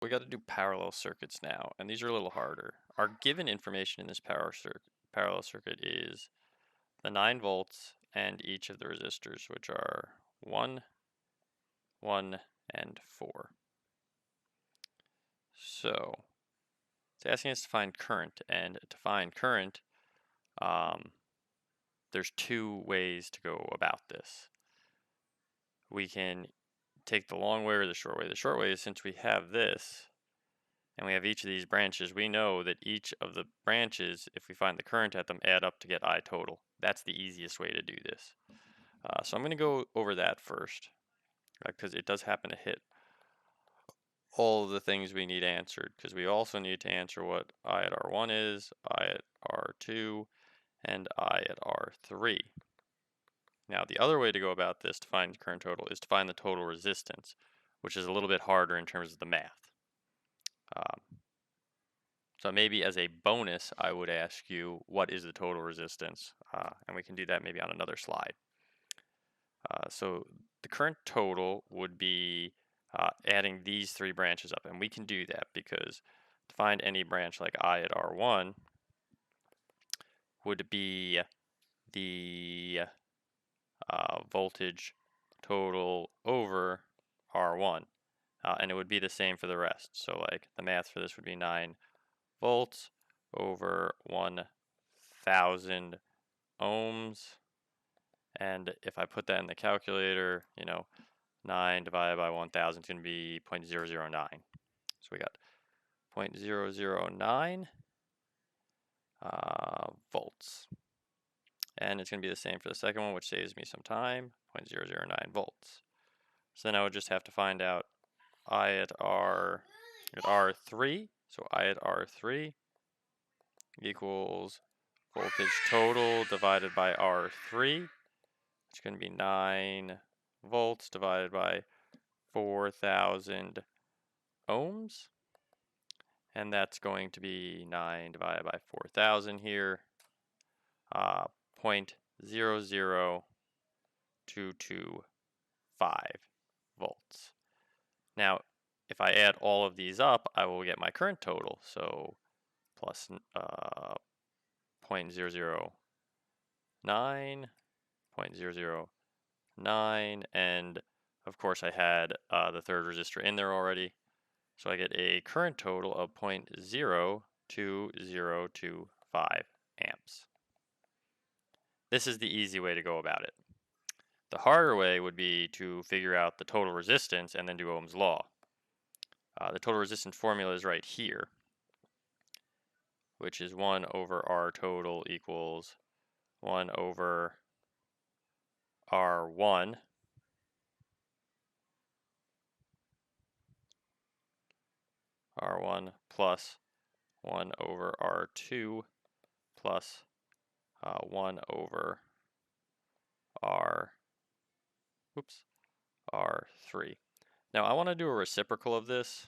We got to do parallel circuits now, and these are a little harder. Our given information in this parallel circuit is the 9 volts and each of the resistors, which are 1, 1, and 4. So it's asking us to find current, and to find current, there's two ways to go about this. We can take the long way or the short way. The short way is, since we have this, and we have each of these branches, we know that each of the branches, if we find the current at them, add up to get I total. That's the easiest way to do this. So I'm going to go over that first, because it does happen to hit all of the things we need answered, because we also need to answer what I at R1 is, I at R2, and I at R3. Now, the other way to go about this to find current total is to find the total resistance, which is a little bit harder in terms of the math. So maybe as a bonus, I would ask you, what is the total resistance? And we can do that maybe on another slide. So the current total would be adding these 3 branches up. And we can do that because to find any branch like I at R1 would be the voltage total over R1. And it would be the same for the rest. So like the math for this would be 9 volts over 1,000 ohms. And if I put that in the calculator, 9 divided by 1,000 is going to be 0.009. So we got 0.009 volts. And it's going to be the same for the second one, which saves me some time, 0.009 volts. So then I would just have to find out I at R3. So I at R3 equals voltage total divided by R3, which is going to be 9 volts divided by 4,000 ohms. And that's going to be 9 divided by 4,000 here, 0.00225 volts. Now, if I add all of these up, I will get my current total. So plus 0.009, 0.009, and of course I had the third resistor in there already. So I get a current total of 0.02025 amps. This is the easy way to go about it. The harder way would be to figure out the total resistance and then do Ohm's law. The total resistance formula is right here, which is 1 over R total equals 1 over R1 plus 1 over R2 plus 1 over R3. Now I want to do a reciprocal of this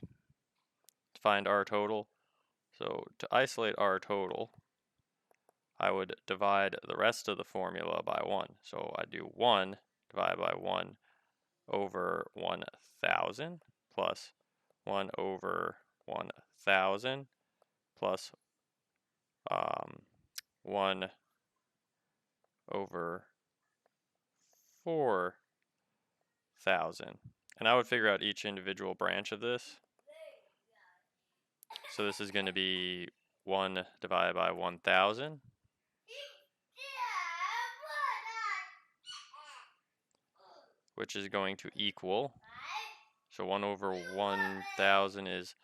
to find R total. So to isolate R total, I would divide the rest of the formula by 1. So I do 1 divided by 1 over 1,000 plus 1 over 1,000 plus 1 over 4,000. And I would figure out each individual branch of this. So this is going to be 1 divided by 1,000. Which is going to equal, so 1 over 1,000 is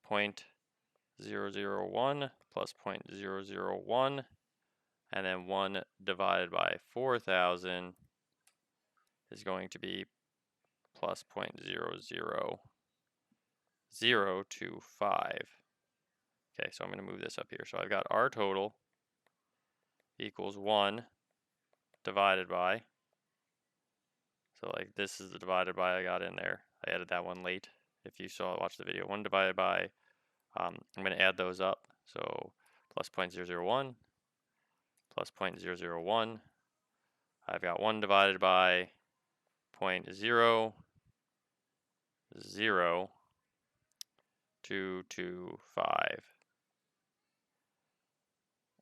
0.001 plus 0.001, and then 1 divided by 4,000 is going to be plus 0.00025. Okay, so I'm going to move this up here. So I've got R total equals 1 divided by, so like this is the divided by I got in there. I added that one late. If you watch the video, 1 divided by, I'm going to add those up. So plus 0.001 plus 0.001. I've got 1 divided by 0.00 225.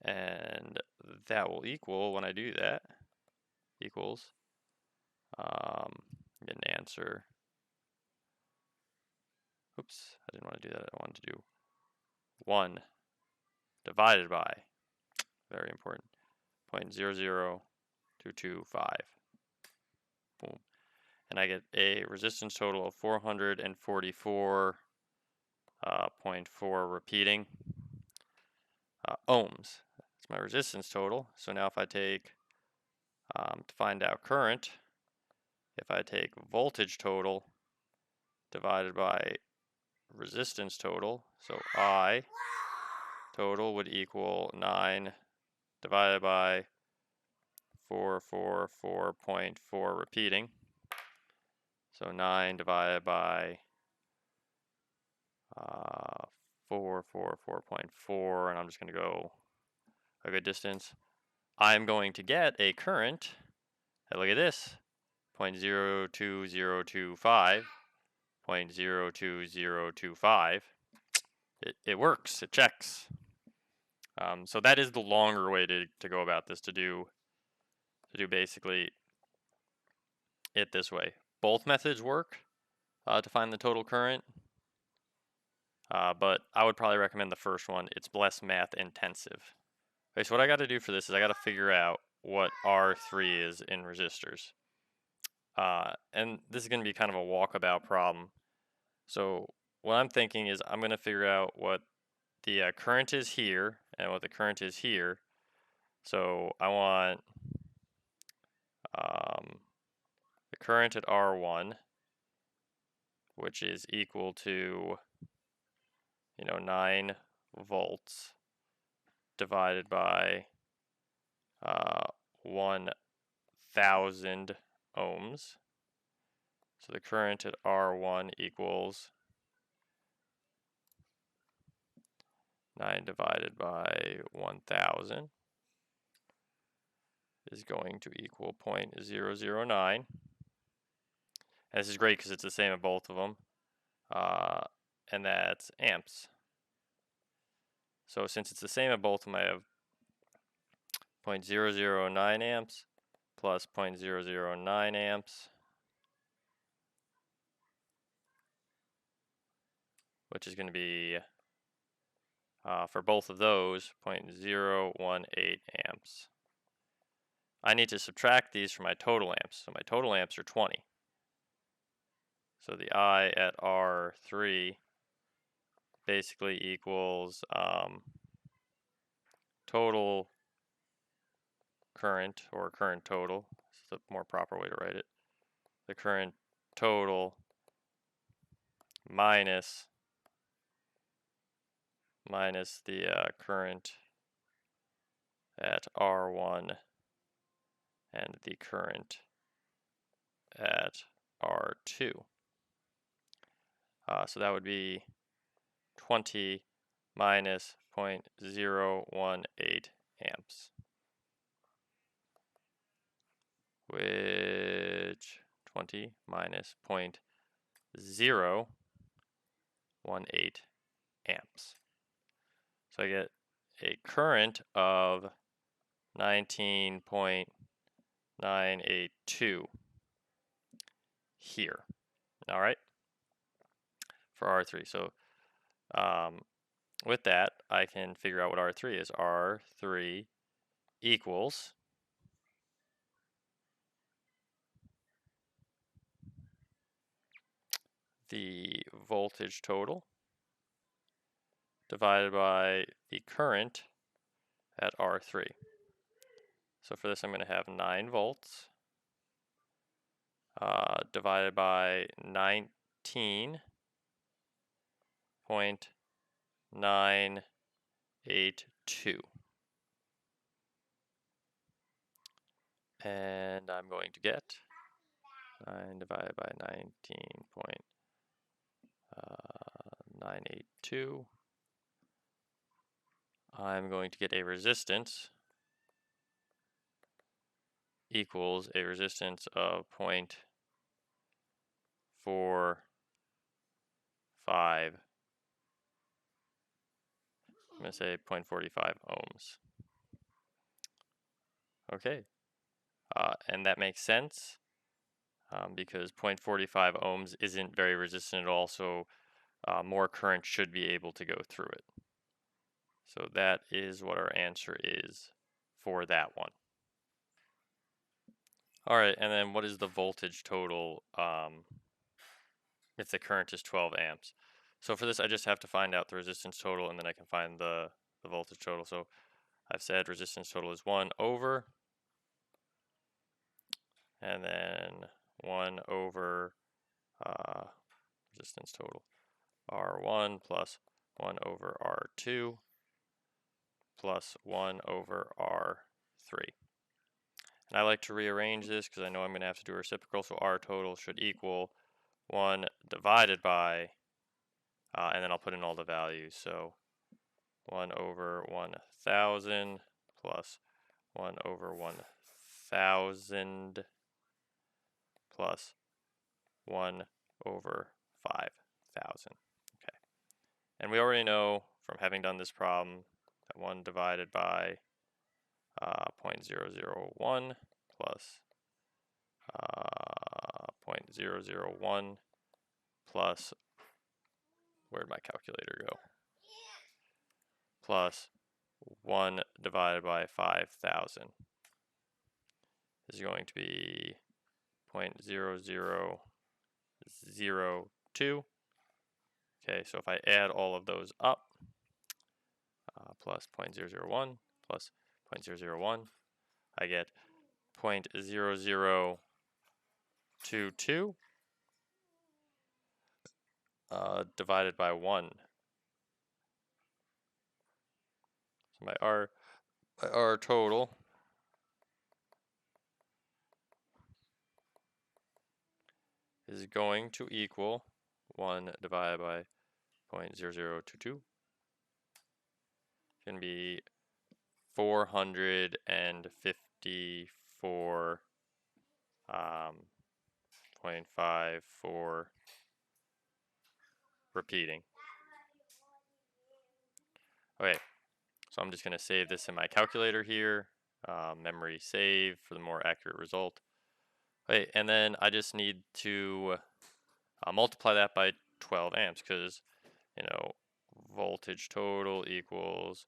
And that will equal, when I do that, equals, get an answer. Oops, I didn't want to do that. I wanted to do 1 divided by, very important, 0.00225. Boom. And I get a resistance total of 444.4 repeating ohms. That's my resistance total. So now if I take, to find out current, if I take voltage total divided by resistance total, so I total would equal 9 divided by 444.4 repeating. So 9 divided by 444.4, and I'm just going to go a good distance. I'm going to get a current, and look at this, 0.02025, 0.02025. It works, it checks. So that is the longer way to go about this, to do basically it this way. Both methods work to find the total current, but I would probably recommend the first one. It's less math intensive. Okay, so what I got to do for this is I got to figure out what R3 is in resistors. And this is going to be kind of a walkabout problem. So what I'm thinking is I'm going to figure out what the current is here and what the current is here. So I want the current at R1, which is equal to 9 volts divided by 1,000 ohms. So the current at R1 equals 9 divided by 1,000 is going to equal 0.009. And this is great because it's the same at both of them. And that's amps. So since it's the same at both of them, I have 0.009 amps plus 0.009 amps, which is going to be, for both of those, 0.018 amps. I need to subtract these from my total amps. So my total amps are 20. So the I at R3 basically equals total current, or current total. This is a more proper way to write it. The current total minus the current at R1 and the current at R2. So that would be 20 minus 0.018 amps, which 20 minus 0.018 amps. So I get a current of 19.982 here. All right, for R3. So with that, I can figure out what R3 is. R3 equals the voltage total divided by the current at R3. So for this, I'm going to have 9 volts divided by 19.982. And I'm going to get 9 divided by 19.982. I'm going to get a resistance equals a resistance of 0.455 I'm going to say 0.45 ohms. Okay, and that makes sense because 0.45 ohms isn't very resistant at all, so more current should be able to go through it. So that is what our answer is for that one. All right, and then what is the voltage total if the current is 12 amps? So for this, I just have to find out the resistance total, and then I can find the voltage total. So I've said resistance total is 1 over, and then 1 over resistance total, R1 plus 1 over R2 plus 1 over R3. And I like to rearrange this because I know I'm going to have to do a reciprocal, so R total should equal 1 divided by, and then I'll put in all the values. So 1 over 1,000 plus 1 over 1,000 plus 1 over 5,000. Okay. And we already know from having done this problem that 1 divided by 0.001 plus 0.001 plus, where'd my calculator go? Plus 1 divided by 5,000 is going to be 0.0002. Okay, so if I add all of those up, plus 0.001 plus 0.001, I get 0.0022 divided by 1. So my R total is going to equal 1 divided by 0.0022. It's going to be 454.54 repeating. Okay, so I'm just going to save this in my calculator here, memory save for the more accurate result. Okay, and then I just need to multiply that by 12 amps because, you know, voltage total equals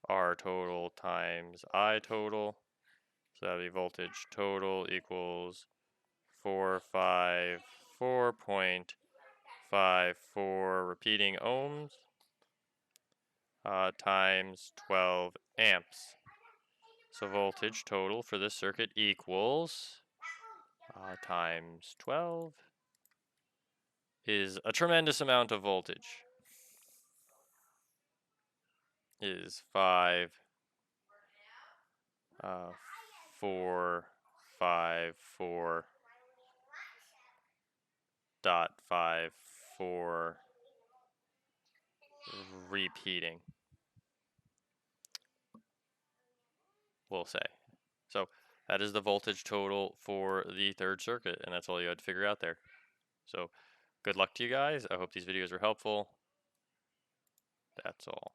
R total times I total. So that would be voltage total equals 454.54 repeating ohms times 12 amps. So voltage total for this circuit equals times 12 is a tremendous amount of voltage. Is 5,454.54 repeating, we'll say. So that is the voltage total for the third circuit, and that's all you had to figure out there. So good luck to you guys. I hope these videos were helpful. That's all.